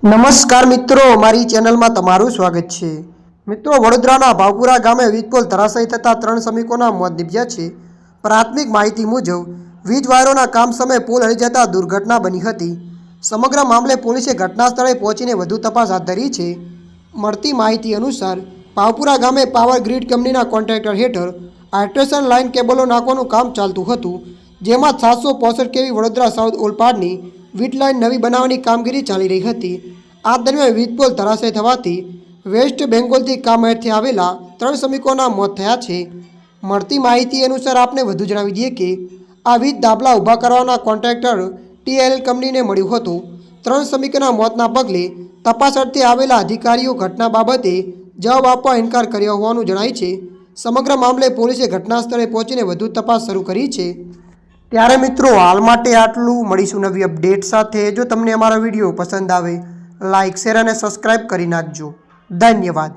નમસ્કાર મિત્રો, મારી ચેનલમાં તમારું સ્વાગત છે। મિત્રો, વડોદરાના ભાવપુરા ગામે વીજપોલ ધરાશાયી થતાં 3 શ્રમિકોના મોત નીપજ્યા છે। પ્રાથમિક માહિતી મુજબ વીજ વાયરોના કામ સમયે પોલ હલી જતા દુર્ઘટના બની હતી। સમગ્ર મામલે પોલીસે ઘટના સ્થળે પહોંચીને વધુ તપાસ હાથ ધરી છે। મળતી માહિતી અનુસાર ભાવપુરા ગામે પાવર ગ્રીડ કંપનીના કોન્ટ્રાક્ટર હેઠળ હાઇડ્રેશન લાઇન કેબલો નાખવાનું કામ ચાલતું હતું, જેમાં 765 kV વડોદરા સાઉથ ઓલપાડની વીજ લાઇન નવી બનાવવાની કામગીરી ચાલી રહી હતી। આ દરમિયાન વીજપોલ ધરાશાયી થવાથી વેસ્ટ બેંગોલથી કામહેરથી આવેલા 3 શ્રમિકોના મોત થયા છે। મળતી માહિતી અનુસાર આપને વધુ જણાવી દઈએ કે આ વીજ ધાબળા ઊભા કરવાના કોન્ટ્રાક્ટર TLL કંપનીને મળ્યું હતું। 3 શ્રમિકોના મોતના પગલે તપાસ અર્થે આવેલા અધિકારીઓ ઘટના બાબતે જવાબ આપવા ઇનકાર કર્યો હોવાનું જણાય છે। સમગ્ર મામલે પોલીસે ઘટના સ્થળે પહોંચીને વધુ તપાસ શરૂ કરી છે। ત્યારે મિત્રો, હાલ માટે આટલું। મળીશું નવી અપડેટ સાથે। જો તમને અમારો વિડીયો પસંદ આવે, લાઇક, શેર અને સબસ્ક્રાઇબ કરી નાખજો। ધન્યવાદ।